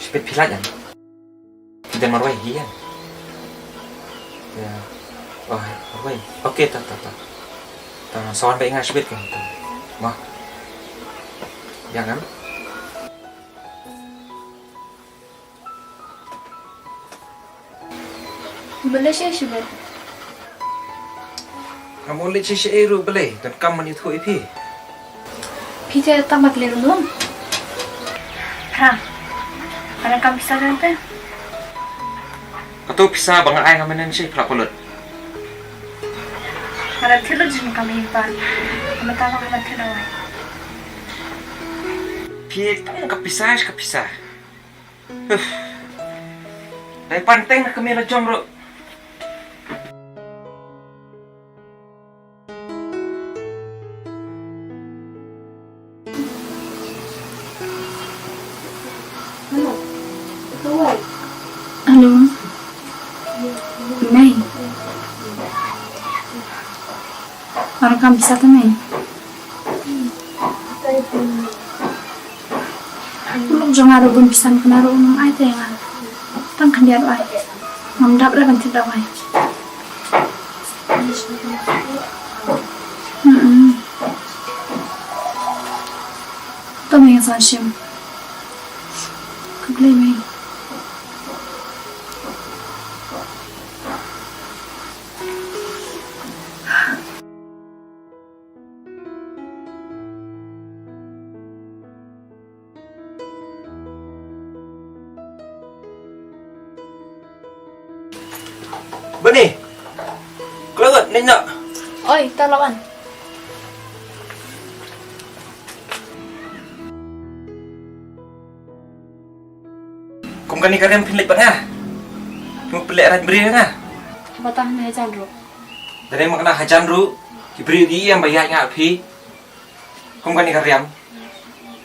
Sepet pilat kan? Kita marwai hian. Ya. Oh, marwai. Okey, tak. Sawan baik ingat sepet kan? Mah. Jangan. Boleh saya sebut? Kamu boleh cek eru boleh dan kamu ni tu ipi. Kita tamat liru belum? Ha. Ada kamu bisa kan? Kau pisah bang ai kamu nanti pelak pelut. Ada telur jenis kami impan. Kami tahu kamu telur. Pi kamu kepisah. Dari panteng kami lejong ro. Halo. Mai. Orang kamu bisa tu Mai? Belum jangan ada pun bisa kena rumah ai teh lah. Tang kan dia ai. Mamdap dah kan tidak ai. Kau yang sanjim. Kau boleh Mai? Bani. Keluar ni nak. Oi, tolongan. Kau kan ni kalian pilih pada. Kamu pilih rat beri na. Batah ni aja dulu. Dari makna hajan ru. Diberi dia yang bayar ngak pi. Kau kan ni kalian.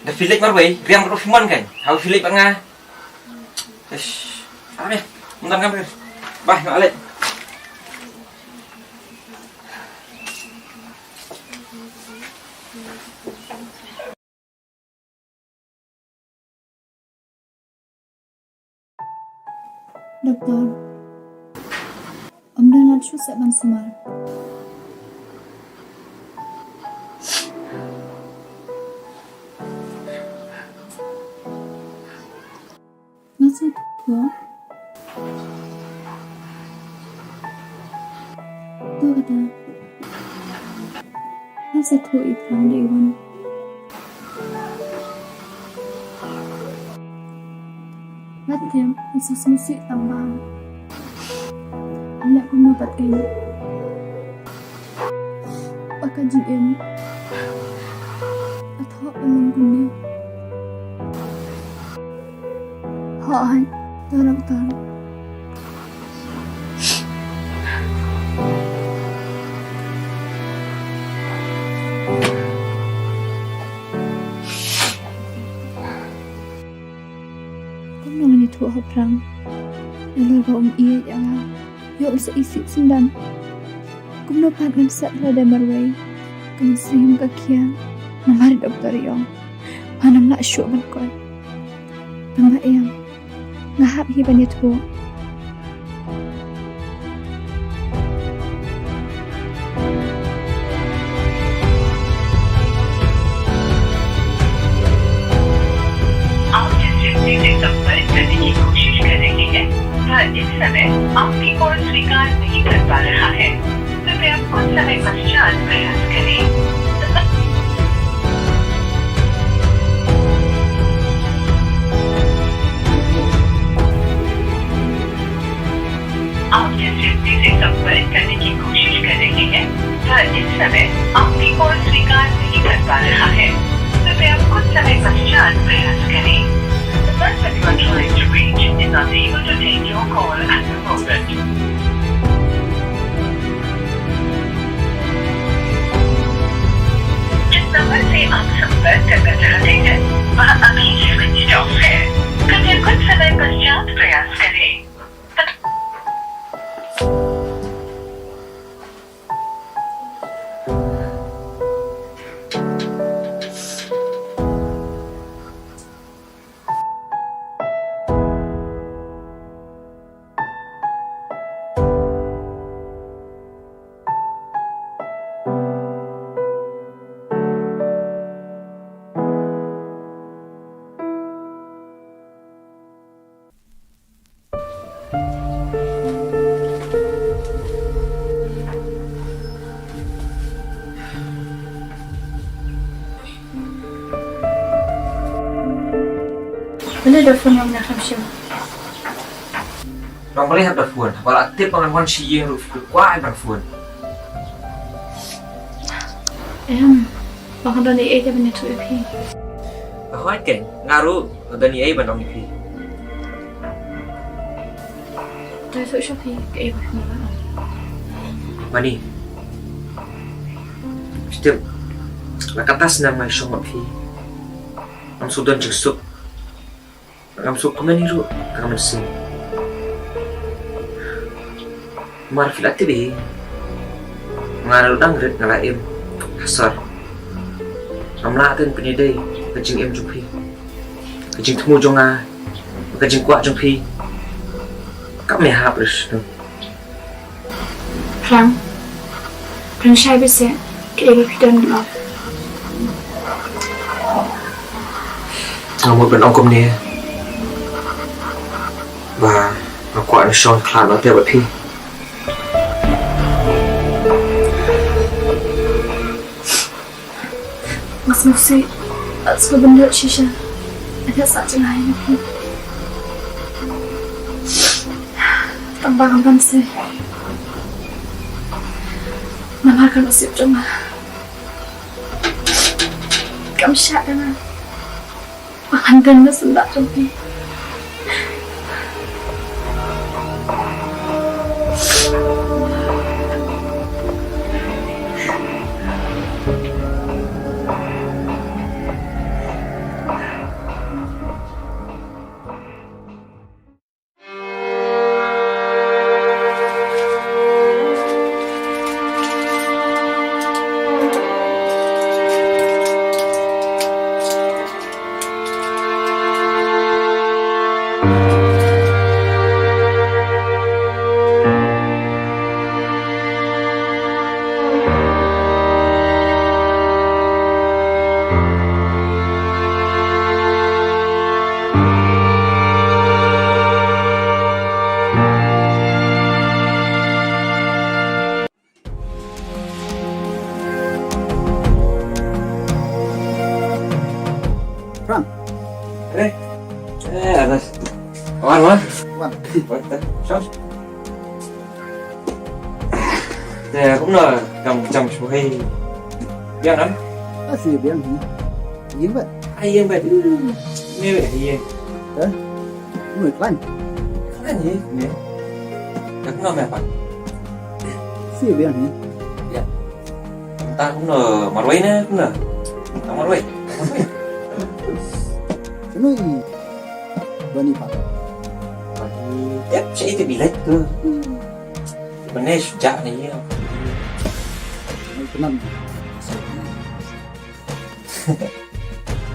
Dah pilih marway. Riam ru fiman kan. Hau pilih pada. Ish. Apa? Muntan kan. Bah, nak alik. Doktor, Om dah nak susah bang semar. Masih tua? Tu kata, masih tua ikhram dewan. Batem, Yesus musik tambah. Anak pun dapatkan. Pakai GM. Atau belum guna. Hai, doktor. Jangan itu perang. Lalu kau ia jangan. Yuk seisi sendan. Kau mendapatkan saat ada marwai. Kau sihim kakia. Namari doktor yang. Panam nak syuk berkoi. Tengah yang. Ngahap hiban itu. इस समय आपकी कॉल स्वीकार नहीं कर पा रहा है कृपया कुछ समय पश्चात प्रयास करें आप जिस व्यक्ति से संपर्क करने की कोशिश कर रहे हैं वह इस समय आपकी कॉल स्वीकार नहीं कर पा रहा है कृपया कुछ समय पश्चात प्रयास करें The person you are trying to reach is unable to take your call at the moment. जिस नंबर से आप संपर्क करना चाहते हैं वह अभी स्विच ऑफ है कृपया कुछ समय पश्चात प्रयास करें Bila telepon yang nak siapa? Orang boleh have phone. Kalau aktif pengakuan si yang kuat phone. Bang dah ni ada benda tu pi. Hoi kan, ngaruh ada ni ai bandong ni. Dah tu siapa ke ibu ni? Mani. Setiap lakatas na may siyong mapi. Ang sudan jusuk. Ang sup kumani ro kang mansin. Marfil ati be. Ngaral dang red ngalaim. Hasar. Amla atin piniday kajing em jupi. Kajing temu jonga. Kajing kuat jupi. Kami habis tu. Prang siapa sih? Ke ibu dan mak. Một bên ông công nè và quả nó son khá nó theo bật thi Masih sih, sebab benda sisa ada saja lain. Tambah kapan sih? Mama akan masih cuma. Kamu siapa kan? Makan ganda sendak cumi. Frank. atas Wan Wan. sao nè cũng là cầm chồng số hay biết lắm Gì biết gì? Yên vậy. hay yên vậy nghe vậy hay yên Người lành. cái gì nè cũng là mẹ bạn Gì biết gì? ta cũng là mặt quay nè cũng là mặt quay Cái nói gì? Bên đi phải. ép chạy thì bị lệch cơ mình nên chạm này nhá Mấy cái năm.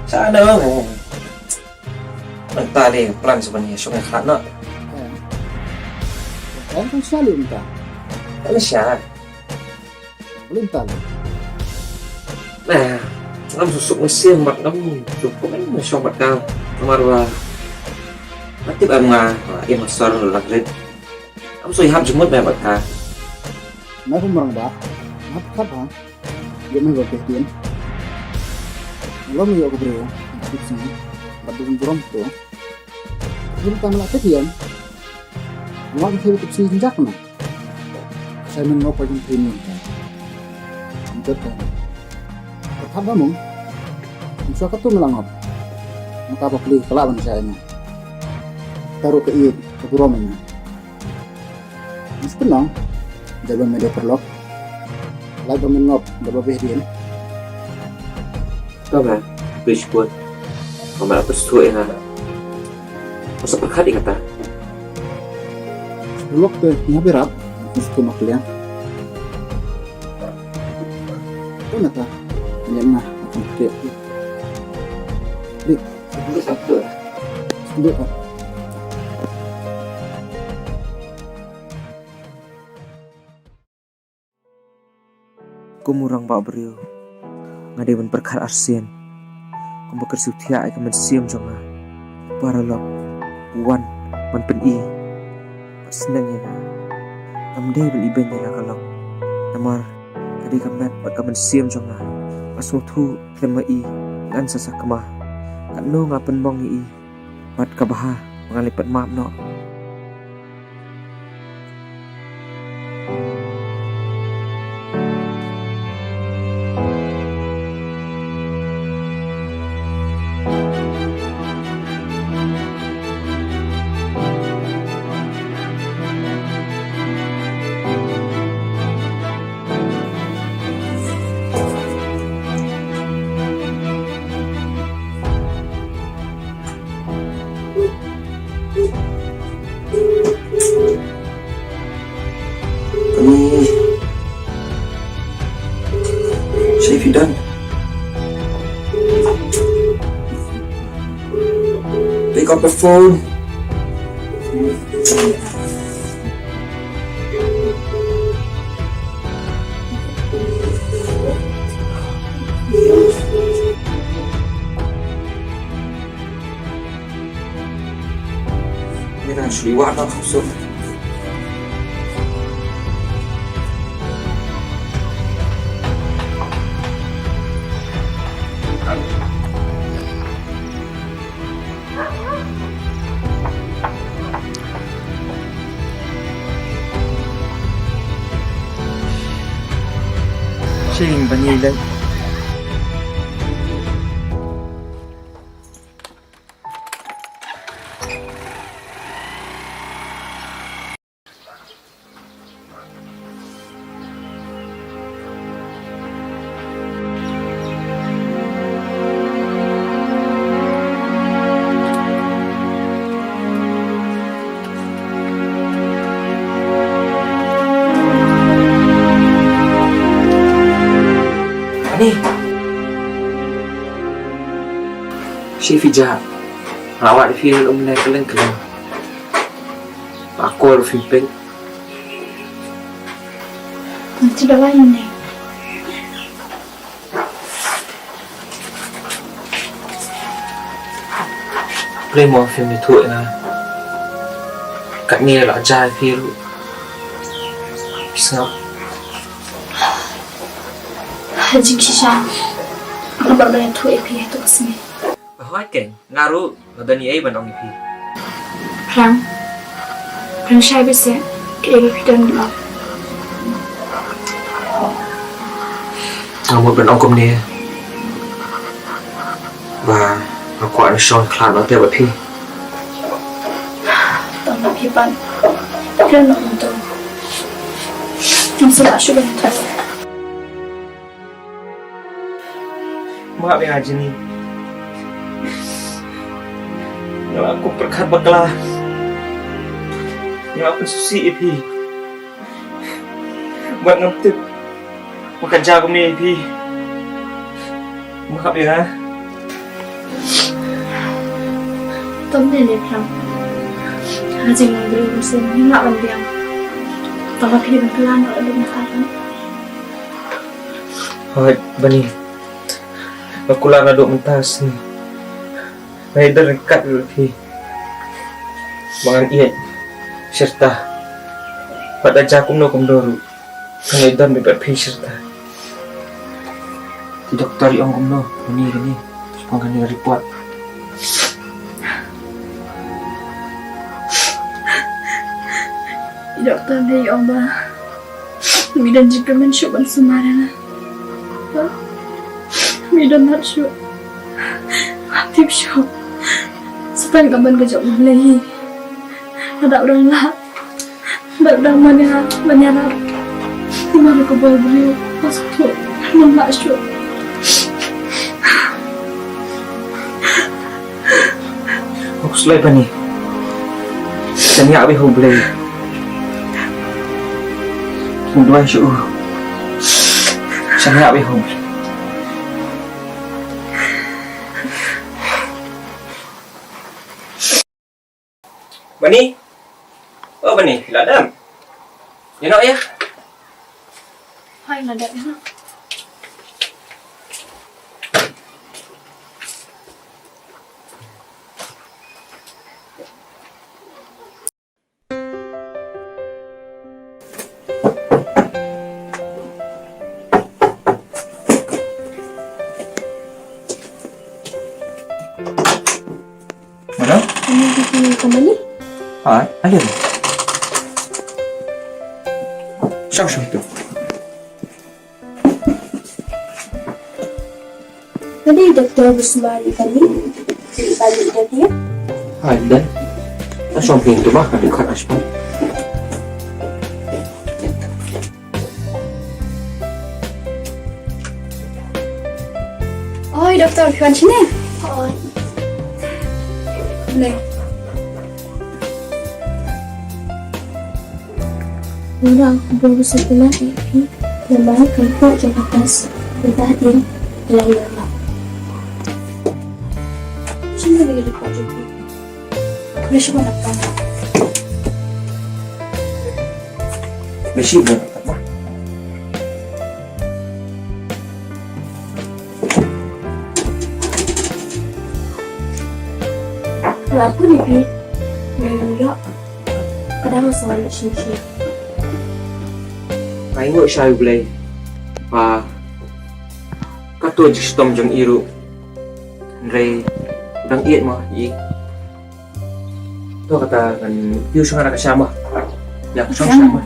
sao đâu mình ta đi plan sebenarnya so khác nữa Em kan selalu minta. nó xả Belum tahu. nè nó sụp nó xiên mặt nó sụp cũng nó so mặt cao nó mà nó tiếp em em mặt sờ rồi lật lên ông xoay ham chúng mất mẹ mặt ta Nói không bằng đã. Mắt khát hả? Dia mah gak kehdian. Lo mau ke bro. Di sini. Badung drum tu. Ini kan lah kehdian. Lo ke hidup si jinjak na. Saya mau ngopo jeung ini. Untuk kan. Khát đó mung. Bisa ketu melangop. Maka apa beli kelawan saya nya. Taruh ke ieu ke buromennya. Mesti tenang. Jaga media perlok. Lagi menop, berapa dia? các bạn bridge buat còn bạn có suy là có sắp khát đi kata Perlok tu, ni berat. Mesti maklian. Tu nata. Ni mah akan kek. Dik, không biết sắp được duduk kan. Kumurang ba brio ngade man perkar arsian kum bakar sutia ay kaman siam jonga para lok wan man pen i senang ya amde ben iben ya kalong namar kadi kamet pat kaman siam jonga asmu thu klema i ngan sasak kama kan no ngapen mong i Mat kabaha mangalipat maap no. What have you done? Pick up the phone. Ini kan seliwak nak khusuk. Sing banilay. Ni si Fija awak di film umlai keleng-keleng aku harus filmpeng Tidak lain nih. play more film itu na kat ni lah jai film snap Haji kisah. Aku baru yang tu EP itu kesini. bahwa kan ngaruh nadani ai bandong ipi Perang saya bisa kita berpikir dulu. một bên ông công nè và quả là son khá nó theo bởi phi Tổng là khi bạn rất là ổn định. Em sẽ bảo sự bình thường. maaf ya Jini kalau aku berkat bakla yang aku susi ipi buat ngamtuk bukan jago ni ipi maaf ya Tóm đến đến lắm. Haji muốn beli mesin nhưng nggak penting. Tổng khi bên pelan ở bên phải lắm. Hoy bani aku lara duk mentas ni mai dekat ipi mangan iat serta pada jakum no kumdoru kanai dan bebat pi serta di dokter yang kumno ni sepangan ni report Dokter dari Allah. Midan jika mensyuk bersemarana. Midan nak syuk. Aktif syuk. Setan kapan kejap melehi. Ada orang lah. Ada orang menyarap. Di mana kebal beliau. Masuk tu. Nak syuk. aku selai bani dan ya abi hoblei Mudway syu'u Saya nak behong Bani Oh Bani, ladam You nak ya Hai ada enak. Mana? Alin? Siapa itu? Tadi doktor bersembari tadi balik dah dia. Dan langsung pintu mah dekat aspal. Oi doktor, kawan sini. Oi. Boleh. Orang baru setelah ini lembaga kantor Jakarta sudah hadir dalam lama. Sini lagi dekat juga. Messi mana kan? Messi dah apa? Kenapa ni Pi? Enggak. Kadang soal sini. Ay nggak siya boleh. Kato jistom jang iru. Ray dang iet mah i. Tuh kata kan piu sangat kasama. Ya sama.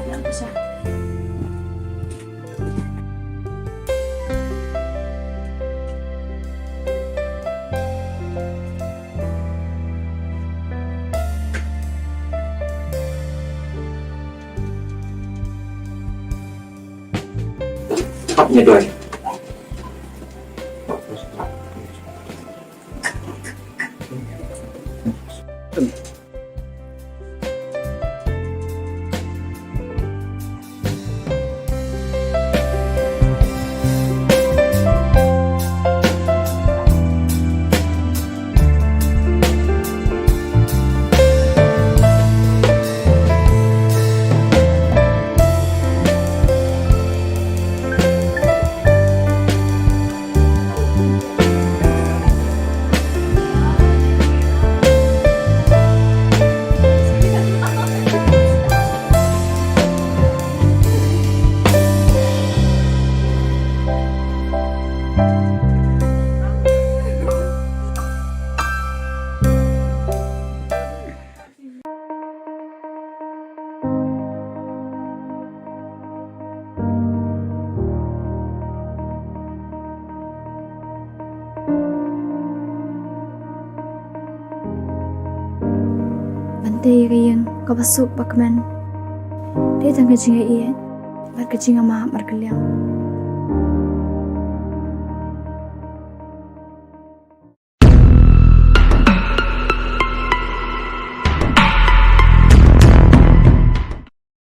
Hapnya doy. Bantai kayang kabasuk bakman. Dia tangga jinga iya. Marka jinga ma marka liang.